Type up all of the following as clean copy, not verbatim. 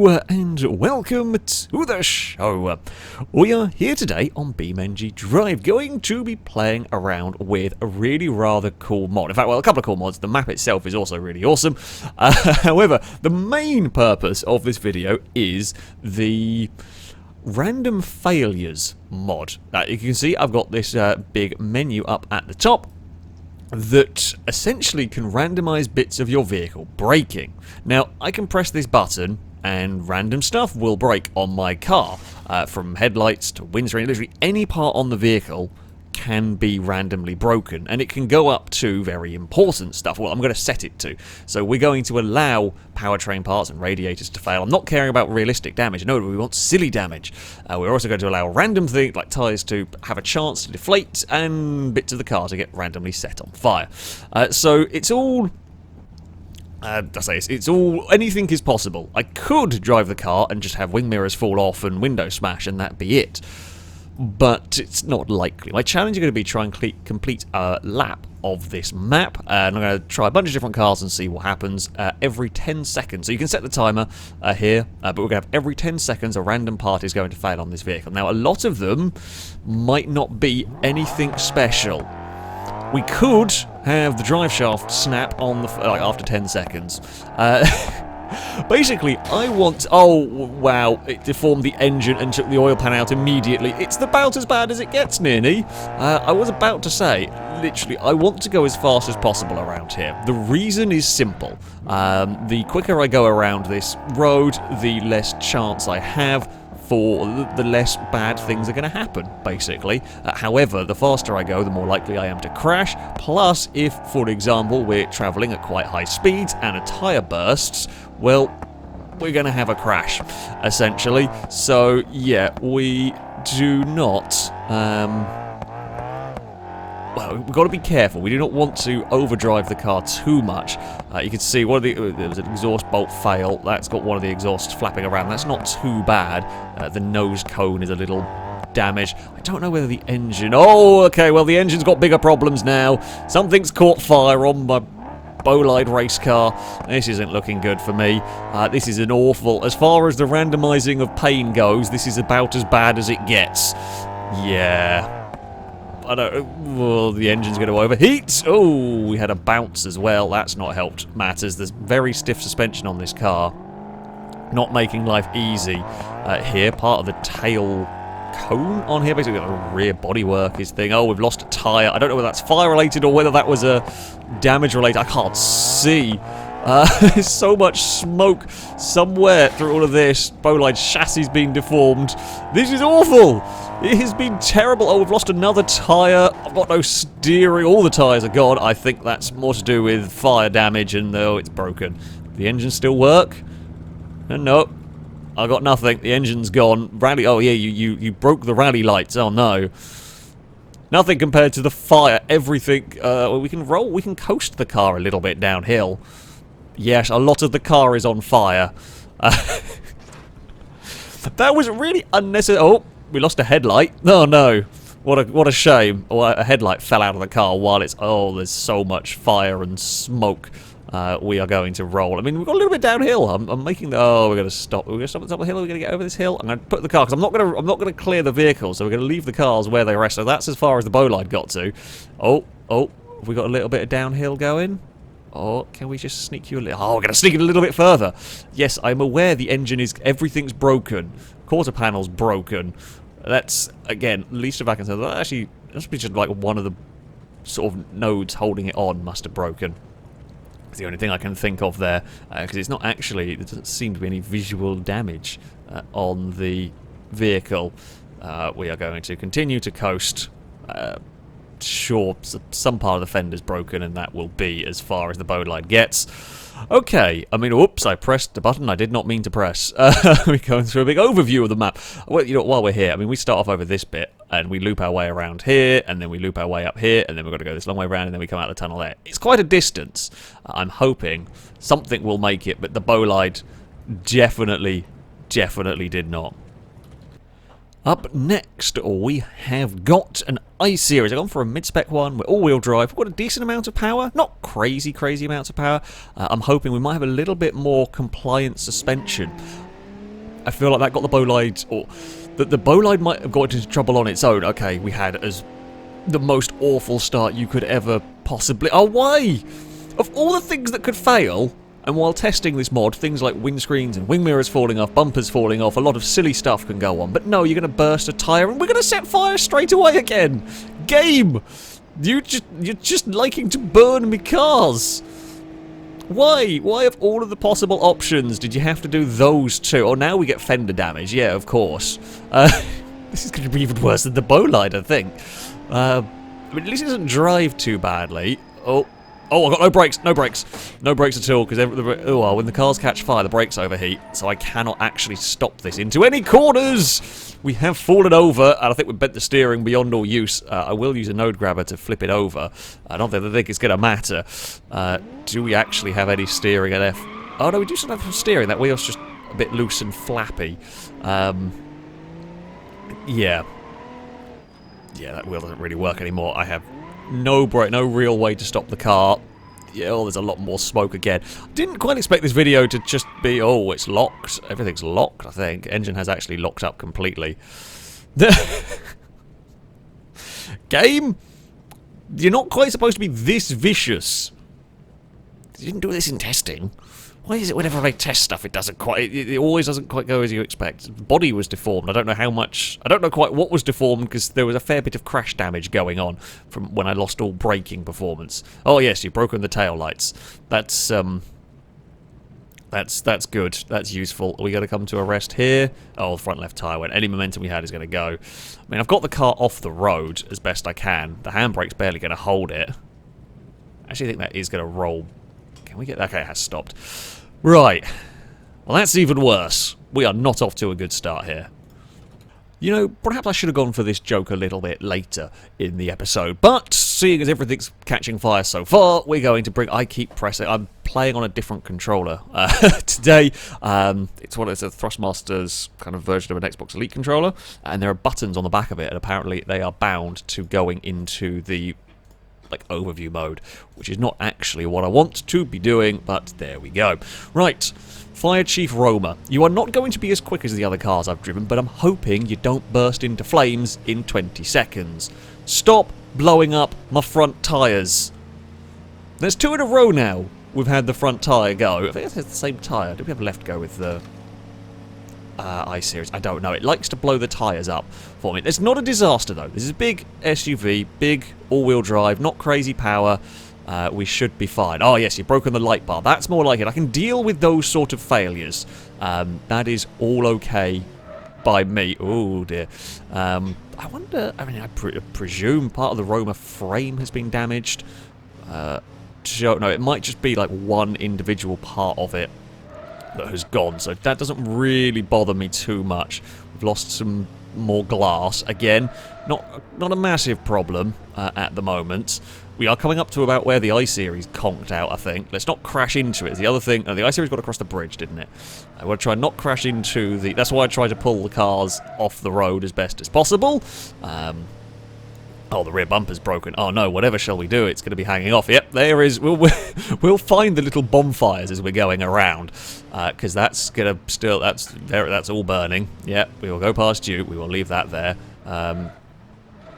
Hello and welcome to the show. We are here today on BeamNG Drive, going to be playing around with a really rather cool mod. In fact, well, a couple of cool mods. The map itself is also really awesome. However, the main purpose of this video is the Random Failures mod. You can see I've got this big menu up at the top that essentially can randomize bits of your vehicle breaking. Now, I can press this button and random stuff will break on my car, from headlights to windscreen. Literally any part on the vehicle can be randomly broken, and it can go up to very important stuff. Well, I'm going to set it to. So we're going to allow powertrain parts and radiators to fail. I'm not caring about realistic damage. No, we want silly damage. We're also going to allow random things like tyres to have a chance to deflate and bits of the car to get randomly set on fire. So it's all... it's all... anything is possible. I could drive the car and just have wing mirrors fall off and windows smash and that be it. But it's not likely. My challenge is going to be try and complete a lap of this map, and I'm going to try a bunch of different cars and see what happens every 10 seconds. So you can set the timer here, but we're going to have every 10 seconds a random part is going to fail on this vehicle. Now, a lot of them might not be anything special. We could have the drive shaft snap on the after 10 seconds. Basically, I want... oh, wow, it deformed the engine and took the oil pan out immediately. It's about as bad as it gets, Nearly. I was about to say, literally, I want to go as fast as possible around here. The reason is simple. The quicker I go around this road, the less chance I have for the less bad things are going to happen, basically. However, the faster I go, the more likely I am to crash. Plus, if, for example, we're travelling at quite high speeds and a tyre bursts, well, we're going to have a crash, essentially. So, yeah, we do not... well, we've got to be careful. We do not want to overdrive the car too much. You can see one of there was an exhaust bolt fail. That's got one of the exhausts flapping around. That's not too bad. The nose cone is a little damaged. I don't know whether the engine... oh, okay, well, the engine's got bigger problems now. Something's caught fire on my bolide race car. This isn't looking good for me. This is an awful... as far as the randomizing of pain goes, this is about as bad as it gets. Yeah... I don't... well, the engine's going to overheat. Oh, we had a bounce as well. That's not helped matters. There's very stiff suspension on this car. Not making life easy here. Part of the tail cone on here. Basically, the rear bodywork is thing. Oh, we've lost a tyre. I don't know whether that's fire-related or whether that was a damage-related. I can't see. There's so much smoke somewhere through all of this. Bolide chassis being deformed. This is awful. It has been terrible. Oh, we've lost another tyre. I've got no steering. All the tyres are gone. I think that's more to do with fire damage and, oh, it's broken. The engine still work? No. I got nothing. The engine's gone. Rally. Oh, yeah, you broke the rally lights. Oh, no. Nothing compared to the fire. Everything. We can roll. We can coast the car a little bit downhill. Yes, a lot of the car is on fire. That was really unnecessary. Oh. We lost a headlight. Oh no. What a shame. Oh, a headlight fell out of the car while it's... oh, there's so much fire and smoke. We are going to roll. I mean, we've got a little bit downhill. I'm making the... oh, we're going to stop. We're going to stop at the top of the hill. We're going to get over this hill. I'm going to put the car... because I'm not going to clear the vehicle, so we're going to leave the cars where they rest. So that's as far as the bolide got to. Oh. Have we got a little bit of downhill going? Oh, can we just sneak you a little... oh, we're going to sneak it a little bit further. Yes, I'm aware the engine is... everything's broken. Quarter panel's broken. That's, again, least of I can say. That actually, that's just like one of the sort of nodes holding it on must have broken. It's the only thing I can think of there. Because it's not actually... there doesn't seem to be any visual damage on the vehicle. We are going to continue to coast... sure, some part of the fender's broken, and that will be as far as the bolide gets. Okay, I mean, whoops, I pressed the button I did not mean to press. We're going through a big overview of the map. Well, you know, while we're here, I mean, we start off over this bit, and we loop our way around here, and then we loop our way up here, and then we've got to go this long way around, and then we come out of the tunnel there. It's quite a distance. I'm hoping something will make it, but the bolide definitely did not. Up next, we have got an I-Series. I've gone for a mid-spec one. We're all-wheel drive. We've got a decent amount of power. Not crazy amounts of power. I'm hoping we might have a little bit more compliant suspension. I feel like that got the bolide, or the bolide might have got into trouble on its own. Okay, we had as the most awful start you could ever possibly... Oh, why? Of all the things that could fail, and while testing this mod, things like windscreens and wing mirrors falling off, bumpers falling off, a lot of silly stuff can go on. But no, you're going to burst a tyre and we're going to set fire straight away again. Game! You're just liking to burn me cars. Why? Why of all of the possible options did you have to do those two? Oh, now we get fender damage. Yeah, of course. This is going to be even worse than the bolide, I think. I mean, at least it doesn't drive too badly. Oh, I've got no brakes. No brakes. No brakes at all, because when the cars catch fire, the brakes overheat, so I cannot actually stop this into any corners. We have fallen over, and I think we've bent the steering beyond all use. I will use a node grabber to flip it over. I don't think it's going to matter. Do we actually have any steering at F? Oh, no, we do still have some steering. That wheel's just a bit loose and flappy. Yeah. Yeah, that wheel doesn't really work anymore. I have no real way to stop the car. Yeah, oh, there's a lot more smoke again. Didn't quite expect this video to just be, oh, it's locked. Everything's locked, I think. Engine has actually locked up completely. Game? You're not quite supposed to be this vicious. You didn't do this in testing. Why is it whenever I test stuff it doesn't quite... It always doesn't quite go as you expect. The body was deformed. I don't know how much... I don't know quite what was deformed because there was a fair bit of crash damage going on from when I lost all braking performance. Oh yes, you've broken the tail lights. That's good. That's useful. Are we going to come to a rest here? Oh, the front left tyre went. Any momentum we had is going to go. I mean, I've got the car off the road as best I can. The handbrake's barely going to hold it. I actually think that is going to roll. Can we get... Okay, it has stopped. Right. Well, that's even worse. We are not off to a good start here. You know, perhaps I should have gone for this joke a little bit later in the episode, but seeing as everything's catching fire so far, we're going to bring... I keep pressing... I'm playing on a different controller today. It's a Thrustmaster's kind of version of an Xbox Elite controller, and there are buttons on the back of it, and apparently they are bound to going into the overview mode, which is not actually what I want to be doing, but there we go. Right, Fire Chief Roma, you are not going to be as quick as the other cars I've driven, but I'm hoping you don't burst into flames in 20 seconds. Stop blowing up my front tyres. There's 2 in a row now we've had the front tyre go. I think it's the same tyre. Did we have left go with the I-Series? I don't know. It likes to blow the tyres up for me. It's not a disaster, though. This is a big SUV, big all-wheel drive, not crazy power. We should be fine. Oh, yes, you've broken the light bar. That's more like it. I can deal with those sort of failures. That is all okay by me. Oh, dear. I wonder... I mean, I presume part of the Roma frame has been damaged. No, it might just be, like, one individual part of it that has gone, so that doesn't really bother me too much. We've lost some more glass again, not a massive problem at the moment. We are coming up to about where the I-Series conked out, I think. Let's not crash into it. The other thing, the I-Series got across the bridge, didn't it? I want to try and not crash into the... That's why I try to pull the cars off the road as best as possible. Oh, the rear bumper's broken. Oh no, whatever shall we do? It's going to be hanging off. Yep, there is. We'll find the little bonfires as we're going around, because that's going to still... That's all burning. Yep, we will go past you. We will leave that there.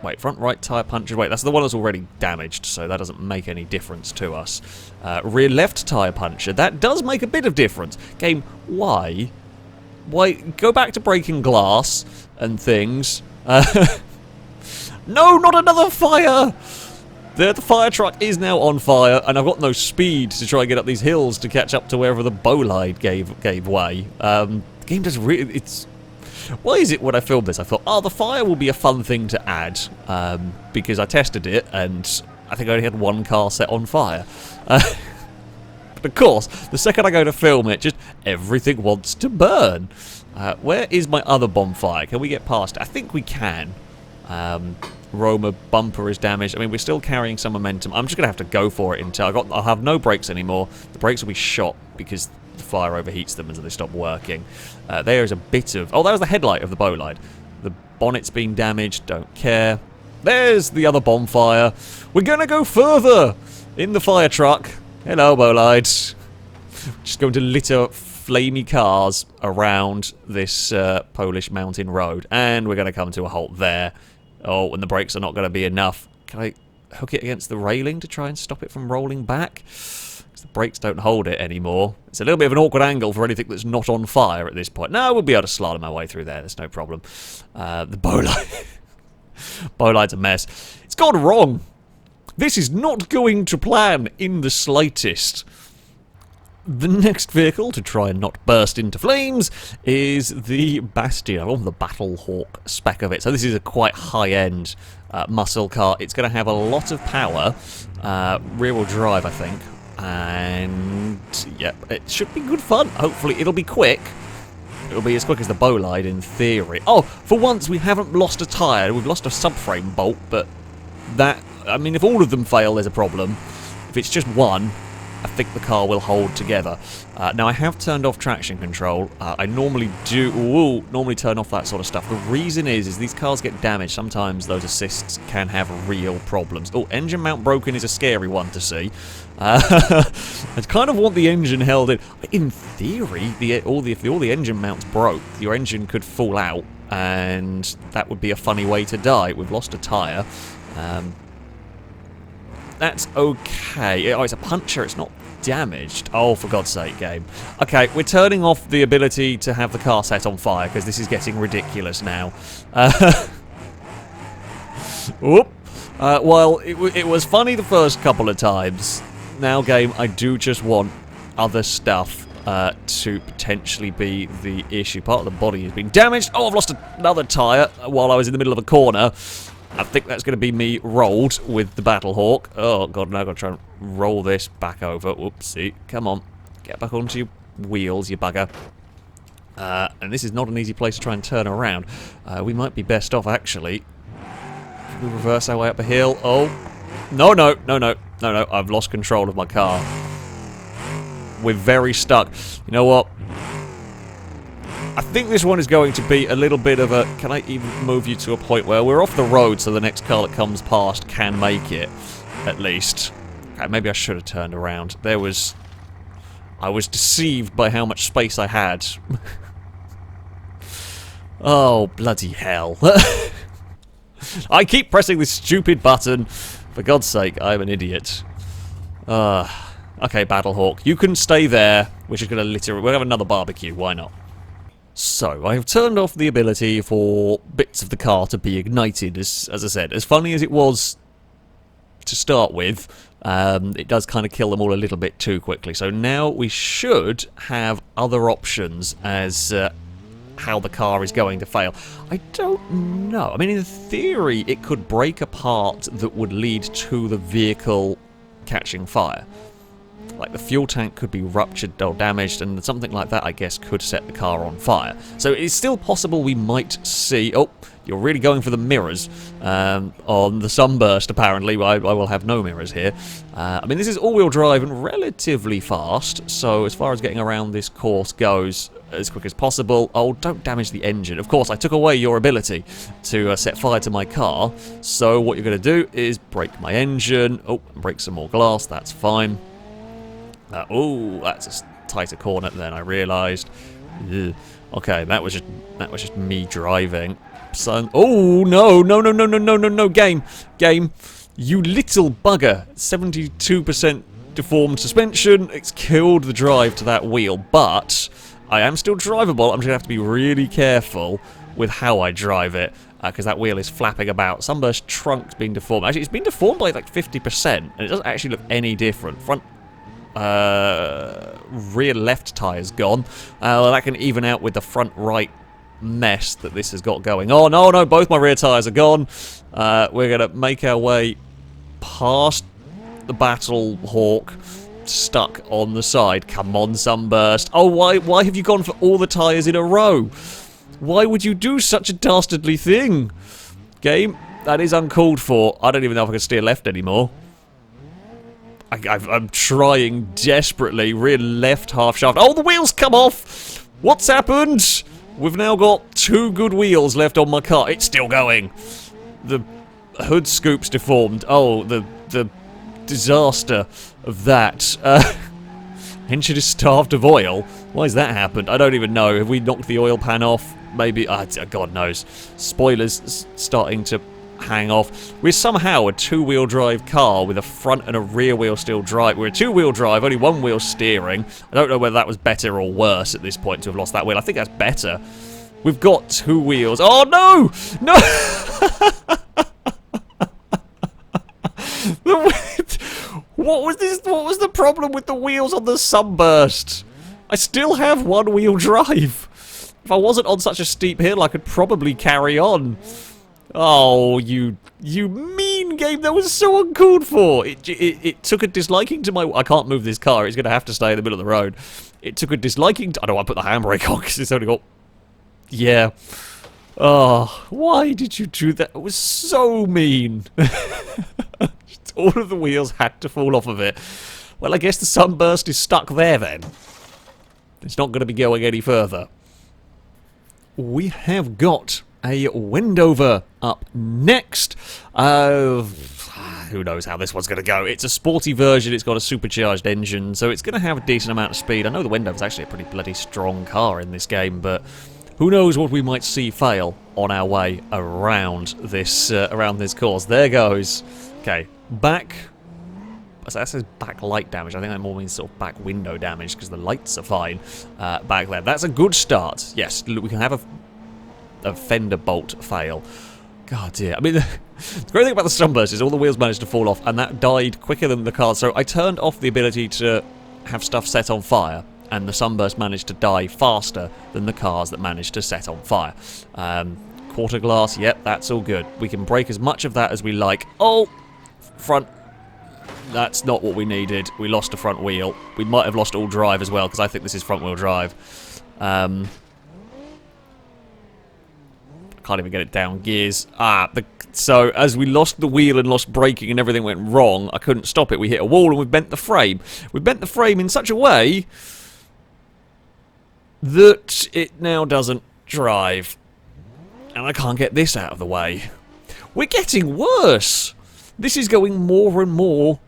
Wait, front right tyre puncture. Wait, that's the one that's already damaged, so that doesn't make any difference to us. Rear left tyre puncture. That does make a bit of difference. Game, why? Why? Go back to breaking glass and things. No, not another fire! The fire truck is now on fire, and I've got no speed to try and get up these hills to catch up to wherever the bolide gave way. The game does really... It's... Why is it when I filmed this I thought, oh, the fire will be a fun thing to add, because I tested it, and I think I only had one car set on fire. But of course, the second I go to film it, just everything wants to burn. Where is my other bonfire? Can we get past it? I think we can. Roma bumper is damaged. I mean, we're still carrying some momentum. I'm just going to have to go for it until I'll have no brakes anymore. The brakes will be shot because the fire overheats them until they stop working. There is a bit of... Oh, that was the headlight of the bolide. The bonnet's been damaged. Don't care. There's the other bonfire. We're going to go further in the fire truck. Hello, bolide. Just going to litter flamey cars around this Polish mountain road. And we're going to come to a halt there. Oh, and the brakes are not going to be enough. Can I hook it against the railing to try and stop it from rolling back? Because the brakes don't hold it anymore. It's a little bit of an awkward angle for anything that's not on fire at this point. No, we'll be able to slalom our way through there. There's no problem. The bowline... bowline's a mess. It's gone wrong. This is not going to plan in the slightest. The next vehicle to try and not burst into flames is the Bastion. I love the Battle Hawk spec of it. So this is a quite high-end muscle car. It's going to have a lot of power, rear-wheel drive, I think, and yep, it should be good fun. Hopefully, it'll be quick. It'll be as quick as the Bolide in theory. Oh, for once we haven't lost a tyre. We've lost a subframe bolt, but that, I mean, if all of them fail, there's a problem. If it's just one, I think the car will hold together. Now, I have turned off traction control. I normally normally turn off that sort of stuff. The reason is these cars get damaged. Sometimes those assists can have real problems. Oh, engine mount broken is a scary one to see. I kind of want the engine held in. In theory, if all the engine mounts broke, your engine could fall out, and that would be a funny way to die. We've lost a tyre. That's okay. Oh, it's a puncher. It's not damaged. Oh, for God's sake, game. Okay, we're turning off the ability to have the car set on fire because this is getting ridiculous now. Whoop. Well, it was funny the first couple of times. Now, game, I do just want other stuff to potentially be the issue. Part of the body has been damaged. Oh, I've lost another tyre while I was in the middle of a corner. I think that's going to be me rolled with the Battle Hawk. Oh, God, now I've got to try and roll this back over. Whoopsie. Come on. Get back onto your wheels, you bugger. And this is not an easy place to try and turn around. We might be best off, actually. Should we reverse our way up a hill? Oh. No. I've lost control of my car. We're very stuck. You know what? I think this one is going to be a little bit of a... Can I even move you to a point where we're off the road so the next car that comes past can make it, at least. Okay, maybe I should have turned around. I was deceived by how much space I had. Oh, bloody hell. I keep pressing this stupid button. For God's sake, I'm an idiot. Okay, Battle Hawk, you can stay there. We're just going to literally... We'll have another barbecue, why not? So, I have turned off the ability for bits of the car to be ignited, as I said. As funny as it was to start with, it does kind of kill them all a little bit too quickly. So now we should have other options as how the car is going to fail. I don't know. I mean, in theory, it could break apart that would lead to the vehicle catching fire. Like, the fuel tank could be ruptured or damaged, and something like that, I guess, could set the car on fire. So it's still possible we might see... Oh, you're really going for the mirrors on the Sunburst, apparently. I will have no mirrors here. I mean, this is all-wheel drive and relatively fast, so as far as getting around this course goes as quick as possible... Oh, don't damage the engine. Of course, I took away your ability to set fire to my car, so what you're going to do is break my engine. Oh, break some more glass, that's fine. Oh, that's a tighter corner than I realised. Okay, that was just me driving. Son, oh no, game, you little bugger! 72% deformed suspension. It's killed the drive to that wheel, but I am still drivable. I'm just gonna have to be really careful with how I drive it because that wheel is flapping about. Sunburst trunk's been deformed. Actually, it's been deformed by like 50%, and it doesn't actually look any different. Front. Rear left tyre's gone. Well, that can even out with the front right mess that this has got going on. Oh no, both my rear tyres are gone. We're going to make our way past the Battle Hawk, stuck on the side. Come on, Sunburst. Oh, why have you gone for all the tyres in a row? Why would you do such a dastardly thing? Game, that is uncalled for. I don't even know if I can steer left anymore. I'm trying desperately. Rear left half shaft. Oh, the wheels come off! What's happened? We've now got 2 good wheels left on my car. It's still going. The hood scoop's deformed. Oh, the disaster of that. Engine is starved of oil? Why has that happened? I don't even know. Have we knocked the oil pan off? Maybe. God knows. Spoilers starting to hang off. We're somehow a two-wheel drive car with a front and a rear wheel still drive. We're a two-wheel drive, only one wheel steering. I don't know whether that was better or worse at this point to have lost that wheel. I think that's better. We've got two wheels. Oh, no! No! What was this? What was the problem with the wheels on the Sunburst? I still have one-wheel drive. If I wasn't on such a steep hill, I could probably carry on. Oh, you mean game. That was so uncalled for. It took a disliking to my... I can't move this car. It's going to have to stay in the middle of the road. It took a disliking to... I don't want to put the handbrake on because it's only got... Yeah. Oh, why did you do that? It was so mean. All of the wheels had to fall off of it. Well, I guess the Sunburst is stuck there then. It's not going to be going any further. We have got a Wendover up next. Who knows how this one's going to go. It's a sporty version. It's got a supercharged engine, so it's going to have a decent amount of speed. I know the Wendover's actually a pretty bloody strong car in this game, but who knows what we might see fail on our way around this course. There goes. Okay, back. That says back light damage. I think that more means sort of back window damage because the lights are fine back there. That's a good start. Yes, we can have a fender bolt fail. God dear. I mean, the great thing about the Sunburst is all the wheels managed to fall off, and that died quicker than the car. So I turned off the ability to have stuff set on fire, and the Sunburst managed to die faster than the cars that managed to set on fire. Quarter glass, yep, that's all good. We can break as much of that as we like. Oh, front. That's not what we needed. We lost a front wheel. We might have lost all drive as well, because I think this is front wheel drive. Can't even get it down gears. So as we lost the wheel and lost braking and everything went wrong, I couldn't stop it. We hit a wall and we bent the frame. We bent the frame in such a way that it now doesn't drive. And I can't get this out of the way. We're getting worse. This is going more and more,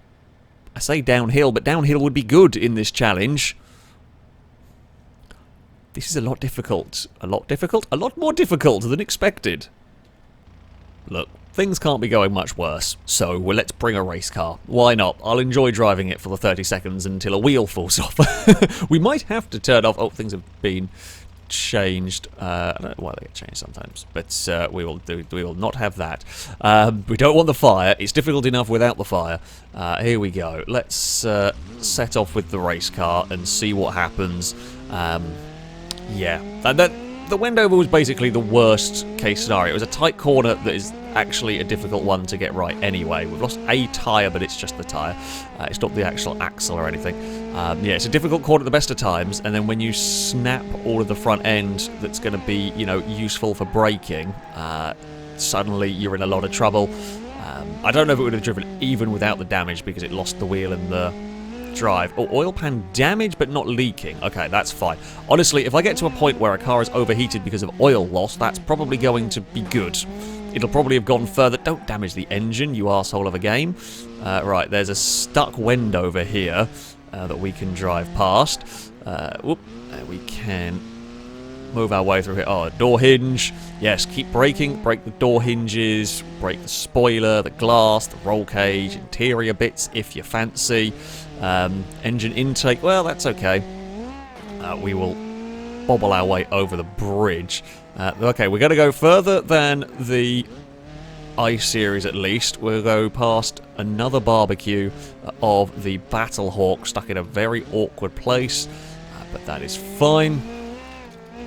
I say downhill, but downhill would be good in this challenge. This is a lot difficult. A lot difficult? A lot more difficult than expected. Look, things can't be going much worse, so let's bring a race car. Why not? I'll enjoy driving it for the 30 seconds until a wheel falls off. We might have to turn off... Oh, things have been changed. I don't know why they get changed sometimes, but we will not have that. We don't want the fire. It's difficult enough without the fire. Here we go. Let's set off with the race car and see what happens. Yeah, the Wendover was basically the worst case scenario. It was a tight corner that is actually a difficult one to get right anyway. We've lost a tyre, but it's just the tyre. It's not the actual axle or anything. Yeah, it's a difficult corner at the best of times, and then when you snap all of the front end that's going to be, you know, useful for braking, suddenly you're in a lot of trouble. I don't know if it would have driven even without the damage because it lost the wheel and the drive. Oh, oil pan damage but not leaking. Okay, that's fine. Honestly, if I get to a point where a car is overheated because of oil loss, that's probably going to be good. It'll probably have gone further. Don't damage the engine, you arsehole of a game. Right, there's a stuck Wendover here that we can drive past. Whoop, we can move our way through here. Oh, a door hinge. Yes, keep braking. Break the door hinges, break the spoiler, the glass, the roll cage, interior bits if you fancy. Engine intake, well, that's okay. We will bobble our way over the bridge. Okay, we're going to go further than the I-Series at least. We'll go past another barbecue of the Battlehawk, stuck in a very awkward place, but that is fine.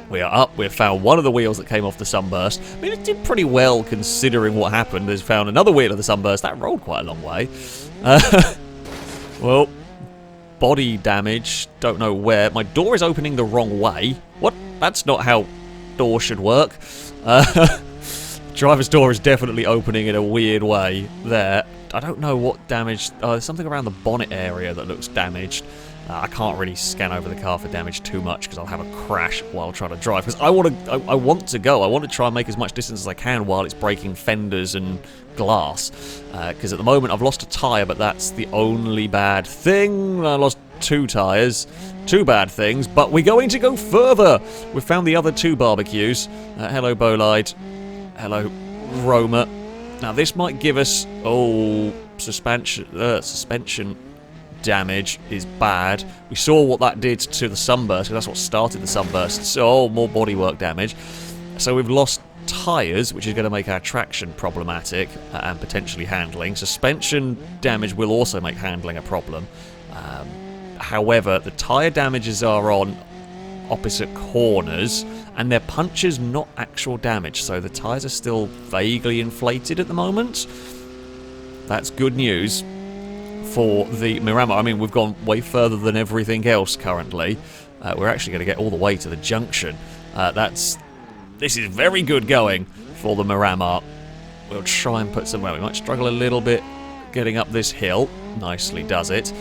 We are up. We've found one of the wheels that came off the Sunburst. I mean, it did pretty well considering what happened. There's found another wheel of the Sunburst. That rolled quite a long way. Well, body damage. Don't know where. My door is opening the wrong way. What? That's not how doors should work. Driver's door is definitely opening in a weird way there. I don't know what damage. There's something around the bonnet area that looks damaged. I can't really scan over the car for damage too much because I'll have a crash while trying to drive. Because I want to go. I want to try and make as much distance as I can while it's breaking fenders and glass. Because at the moment I've lost a tyre, but that's the only bad thing. I lost 2 tyres. 2 bad things, but we're going to go further. We've found the other 2 barbecues. Hello, Bolide. Hello, Roma. Now this might give us... Oh, suspension damage is bad. We saw what that did to the sunburst, because that's what started the sunburst. So, more bodywork damage. So we've lost tyres, which is going to make our traction problematic and potentially handling. Suspension damage will also make handling a problem. However, the tyre damages are on opposite corners, and they're punches, not actual damage. So the tyres are still vaguely inflated at the moment. That's good news for the Miramar. I mean, we've gone way further than everything else currently. We're actually going to get all the way to the junction. This is very good going for the Miramar. We'll try and put somewhere. We might struggle a little bit getting up this hill. Nicely does it.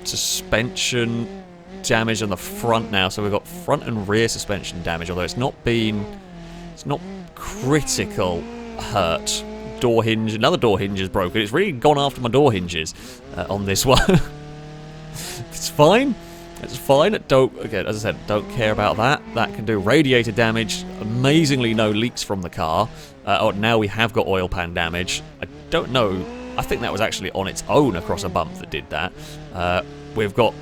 Suspension damage on the front now. So we've got front and rear suspension damage, although it's not critical hurt. Door hinge, another door hinge is broken. It's really gone after my door hinges on this one. It's fine. It's fine. Again, as I said, don't care about that. That can do radiator damage. Amazingly, no leaks from the car. Now we have got oil pan damage. I don't know. I think that was actually on its own across a bump that did that. We've got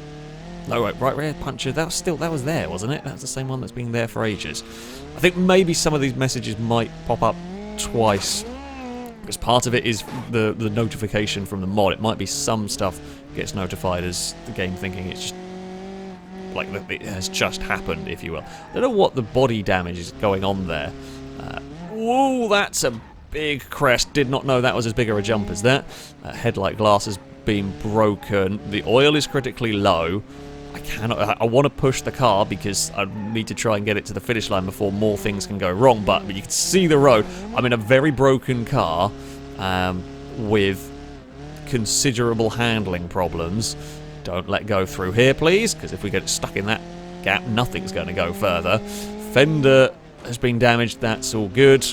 right rear puncher. That was there, wasn't it? That's the same one that's been there for ages. I think maybe some of these messages might pop up twice. Because part of it is the notification from the mod. It might be some stuff gets notified as the game thinking it's just like it has just happened, if you will. I don't know what the body damage is going on there. Whoa, that's a big crest. Did not know that was as big a jump as that. Headlight glass has been broken. The oil is critically low. I want to push the car because I need to try and get it to the finish line before more things can go wrong, but you can see the road. I'm in a very broken car with considerable handling problems. Don't let go through here, please, because if we get stuck in that gap, nothing's going to go further. Fender has been damaged. That's all good.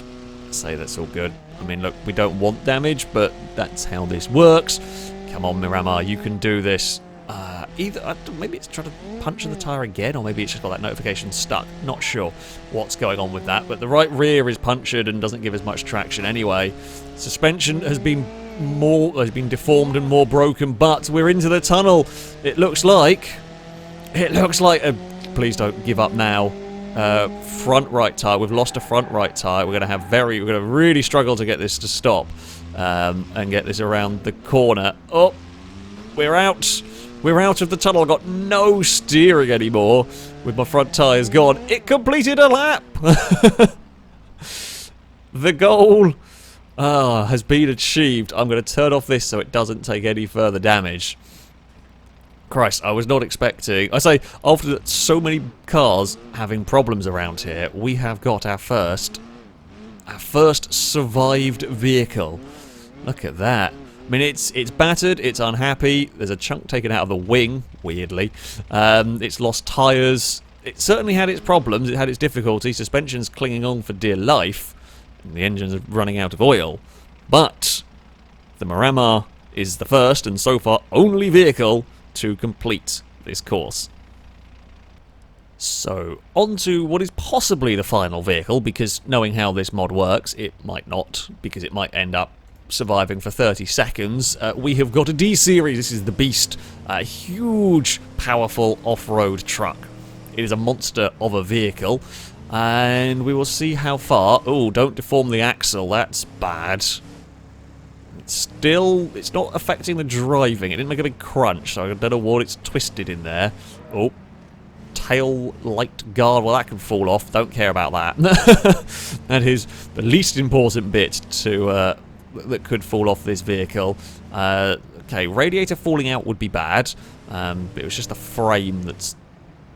I'd say that's all good. I mean, look, we don't want damage, but that's how this works. Come on, Miramar, you can do this. Maybe it's trying to puncture the tyre again, or maybe it's just got that notification stuck. Not sure what's going on with that, but the right rear is punctured and doesn't give as much traction anyway. Suspension has been deformed and more broken, but we're into the tunnel. It looks like please don't give up now. Front right tyre. We've lost a front right tyre. We're going to really struggle to get this to stop and get this around the corner. Oh, we're out. We're out of the tunnel. I've got no steering anymore with my front tyres gone. It completed a lap. The goal has been achieved. I'm going to turn off this so it doesn't take any further damage. Christ, I was not expecting... I say, after so many cars having problems around here, we have got our first survived vehicle. Look at that. I mean, it's battered, it's unhappy, there's a chunk taken out of the wing, weirdly. It's lost tyres. It certainly had its problems, it had its difficulties. Suspension's clinging on for dear life, and the engine's running out of oil. But the Miramar is the first, and so far only vehicle to complete this course. So, on to what is possibly the final vehicle, because knowing how this mod works, it might not, because it might end up surviving for 30 seconds. We have got a D-Series. This is the Beast. A huge, powerful off-road truck. It is a monster of a vehicle. And we will see how far... Oh, don't deform the axle. That's bad. It's not affecting the driving. It didn't make a big crunch, so I don't know what it's twisted in there. Oh. Tail light guard. Well, that can fall off. Don't care about that. That is the least important bit to... that could fall off this vehicle. Okay, radiator falling out would be bad. It was just the frame that's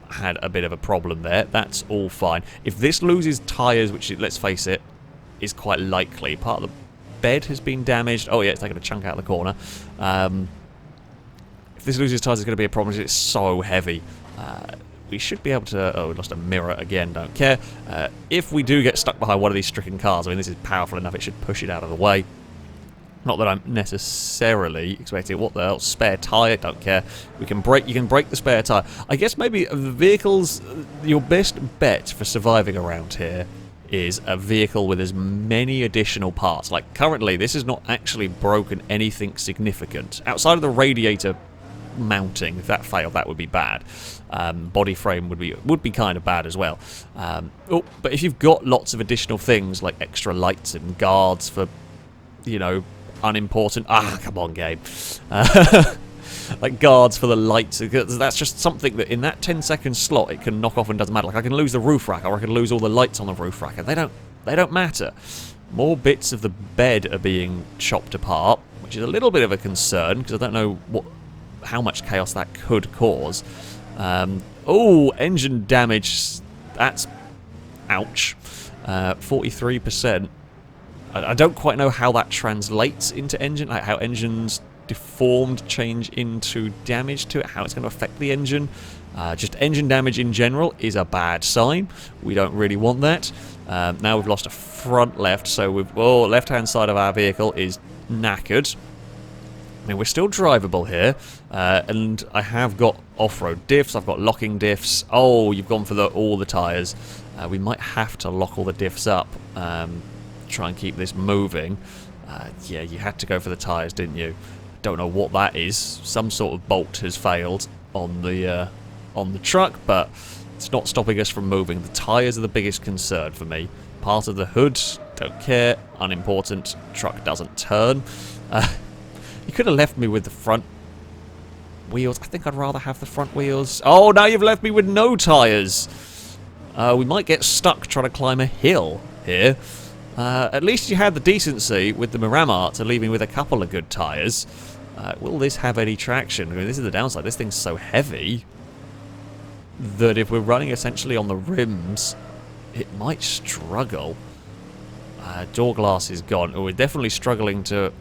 had a bit of a problem there. That's all fine. If this loses tyres, which, let's face it, is quite likely, part of the bed has been damaged. Oh yeah, it's taken a chunk out of the corner. If this loses tyres, it's going to be a problem. It's so heavy. We should be able to... Oh, we lost a mirror again, don't care. If we do get stuck behind one of these stricken cars, I mean, this is powerful enough, it should push it out of the way. Not that I'm necessarily expecting... What the hell? Spare tyre? Don't care. We can break... You can break the spare tyre. I guess maybe the vehicles... Your best bet for surviving around here is a vehicle with as many additional parts. Like, currently, this has not actually broken anything significant. Outside of the radiator mounting, if that failed, that would be bad. Body frame would be kind of bad as well. But if you've got lots of additional things like extra lights and guards for, you know, unimportant... come on, game. Like guards for the lights, that's just something that in that 10-second slot it can knock off and doesn't matter. Like I can lose the roof rack, or I can lose all the lights on the roof rack, and they don't matter. More bits of the bed are being chopped apart, which is a little bit of a concern because I don't know how much chaos that could cause. Engine damage. That's... ouch. 43%. I don't quite know how that translates into engine, like how engines deformed change into damage to it, how it's going to affect the engine. Just engine damage in general is a bad sign. We don't really want that. Now we've lost a front left, so left-hand side of our vehicle is knackered. I mean, we're still drivable here, and I have got off-road diffs, I've got locking diffs. Oh, you've gone for all the tyres. We might have to lock all the diffs up, try and keep this moving. Yeah, you had to go for the tyres, didn't you? Don't know what that is. Some sort of bolt has failed on the truck, but it's not stopping us from moving. The tyres are the biggest concern for me. Part of the hood, don't care, unimportant. Truck doesn't turn. You could have left me with the front wheels. I think I'd rather have the front wheels. Oh, now you've left me with no tyres. We might get stuck trying to climb a hill here. At least you had the decency with the Miramar to leave me with a couple of good tyres. Will this have any traction? I mean, this is the downside. This thing's so heavy that if we're running essentially on the rims, it might struggle. Door glass is gone. We're definitely struggling to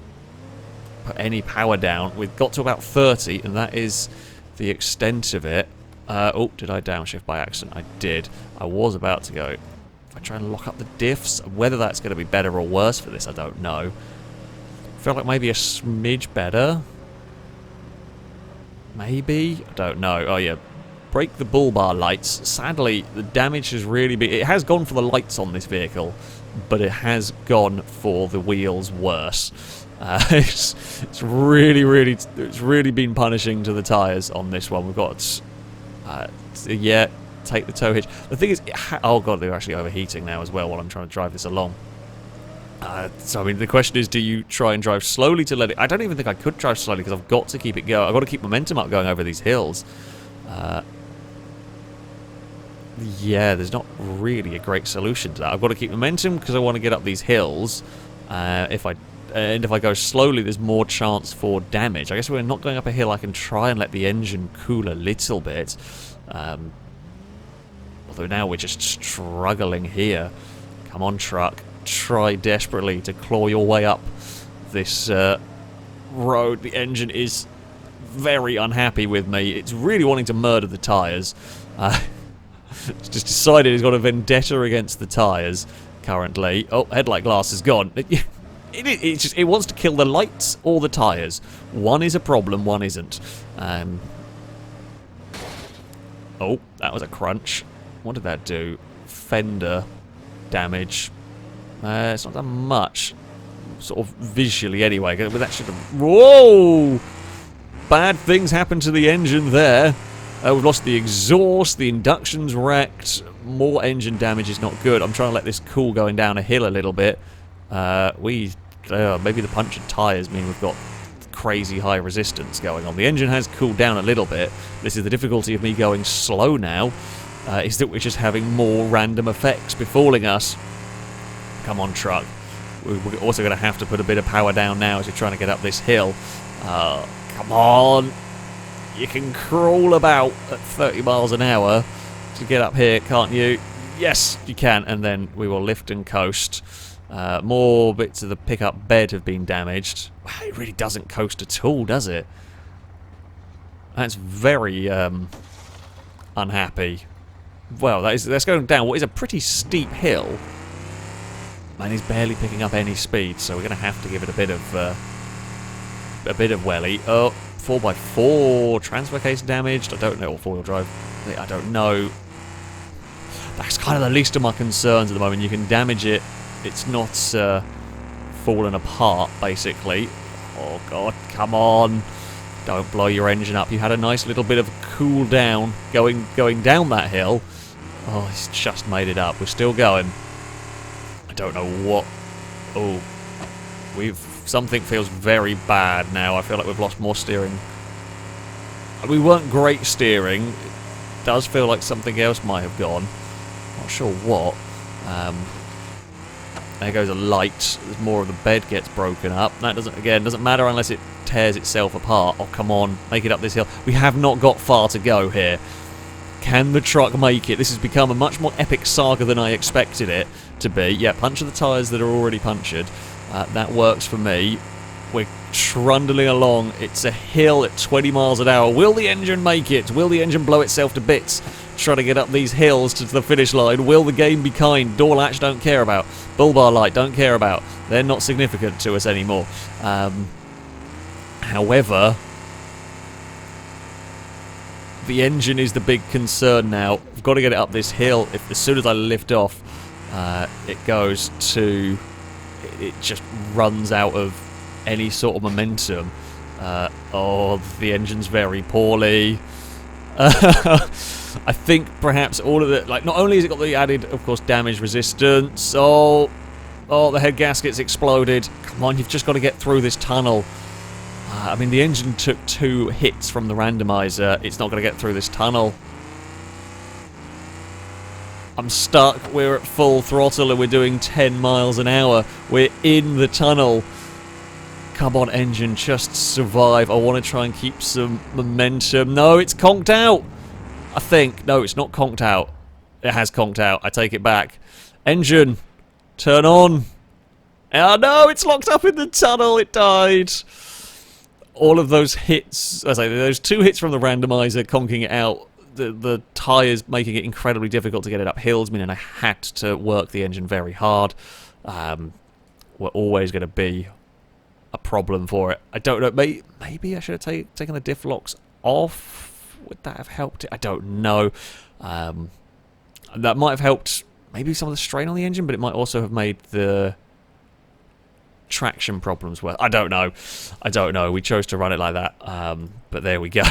put any power down. We've got to about 30, and that is the extent of it. Did I downshift by accident? I did. I was about to go. If I try and lock up the diffs, whether that's going to be better or worse for this, I don't know. I feel like maybe a smidge better. Maybe? I don't know. Oh yeah. Break the bull bar lights. Sadly, the damage has really been... It has gone for the lights on this vehicle, but it has gone for the wheels worse. It's really been punishing to the tyres on this one. We've got... yeah, take the tow hitch. The thing is... oh god, they're actually overheating now as well while I'm trying to drive this along. So I mean, the question is, do you try and drive slowly to let it... I don't even think I could drive slowly because I've got to keep it going. I've got to keep momentum up going over these hills. Yeah, there's not really a great solution to that. I've got to keep momentum because I want to get up these hills. If I go slowly, there's more chance for damage. I guess we're not going up a hill. I can try and let the engine cool a little bit. Although now we're just struggling here. Come on, truck. Try desperately to claw your way up this road. The engine is very unhappy with me. It's really wanting to murder the tyres. It's just decided it's got a vendetta against the tyres currently. Oh, headlight glass is gone. It wants to kill the lights or the tyres. One is a problem, one isn't. Oh, that was a crunch. What did that do? Fender damage. It's not done much. Sort of visually anyway. But that should have... Whoa! Bad things happened to the engine there. We've lost the exhaust, the induction's wrecked, more engine damage is not good. I'm trying to let this cool going down a hill a little bit. Maybe the punctured tyres mean we've got crazy high resistance going on. The engine has cooled down a little bit. This is the difficulty of me going slow now, is that we're just having more random effects befalling us. Come on, truck. We're also going to have to put a bit of power down now as we're trying to get up this hill. Come on. You can crawl about at 30 miles an hour to get up here, can't you? Yes, you can. And then we will lift and coast. More bits of the pickup bed have been damaged. Wow, it really doesn't coast at all, does it? That's very unhappy. Well, that's going down what is a pretty steep hill. And he's barely picking up any speed, so we're going to have to give it a bit of welly. Oh, 4x4 transfer case damaged. I don't know, or four-wheel drive. I don't know. That's kind of the least of my concerns at the moment. You can damage it. It's not falling apart, basically. Oh, God, come on. Don't blow your engine up. You had a nice little bit of cool down going down that hill. Oh, it's just made it up. We're still going. I don't know what... Oh, something feels very bad now. I feel like we've lost more steering. We weren't great steering. It does feel like something else might have gone. Not sure what. There goes a light. There's more of the bed gets broken up. That doesn't matter unless it tears itself apart. Oh, come on. Make it up this hill. We have not got far to go here. Can the truck make it? This has become a much more epic saga than I expected it to be. Yeah, puncture the tyres that are already punctured. That works for me. We're trundling along. It's a hill at 20 miles an hour. Will the engine make it? Will the engine blow itself to bits? Trying to get up these hills to the finish line. Will the game be kind? Door latch don't care about. Bull bar light don't care about. They're not significant to us anymore. However, the engine is the big concern now. I've got to get it up this hill. As soon as I lift off, it goes to... It just runs out of any sort of momentum. Oh, the engine's very poorly. I think perhaps all of it, like, not only has it got the added, of course, damage resistance. Oh, the head gasket's exploded. Come on, you've just got to get through this tunnel. I mean, the engine took 2 hits from the randomizer. It's not going to get through this tunnel. I'm stuck. We're at full throttle and we're doing 10 miles an hour. We're in the tunnel. Come on, engine, just survive. I want to try and keep some momentum. No, it's conked out. I think. No, it's not conked out. It has conked out. I take it back. Engine, turn on. Oh, no, it's locked up in the tunnel. It died. All of those hits, I say, those 2 hits from the randomizer conking it out. The tyres making it incredibly difficult to get it up hills, meaning I had to work the engine very hard. We're always going to be a problem for it. I don't know. Maybe I should have taken the diff locks off. Would that have helped it? I don't know. That might have helped maybe some of the strain on the engine, but it might also have made the traction problems worse. I don't know. I don't know. We chose to run it like that. But there we go.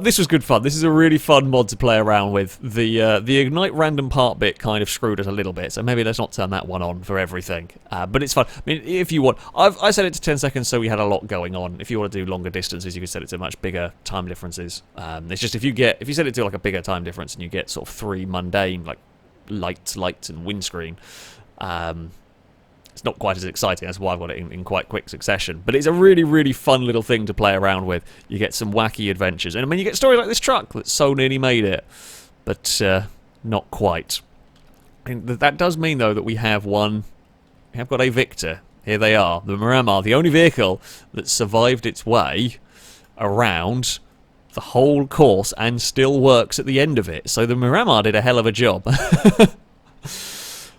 This was good fun. This is a really fun mod to play around with. The Ignite random part bit kind of screwed us a little bit, so maybe let's not turn that one on for everything. But it's fun. I mean, if you want... I set it to 10 seconds so we had a lot going on. If you want to do longer distances, you can set it to much bigger time differences. It's just if you set it to like a bigger time difference and you get sort of 3 mundane, like lights, and windscreen, it's not quite as exciting. That's why I've got it in quite quick succession. But it's a really, really fun little thing to play around with. You get some wacky adventures. And I mean, you get stories like this truck that so nearly made it. But not quite. And that does mean, though, that we have got a victor. Here they are. The Miramar, the only vehicle that survived its way around the whole course and still works at the end of it. So the Miramar did a hell of a job.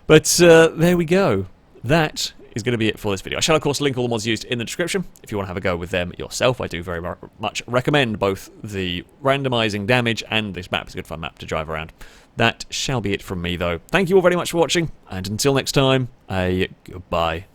But there we go. That is going to be it for this video. I shall, of course, link all the mods used in the description if you want to have a go with them yourself. I do very much recommend both the randomizing damage and this map. It's a good fun map to drive around. That shall be it from me, though. Thank you all very much for watching, and until next time, goodbye.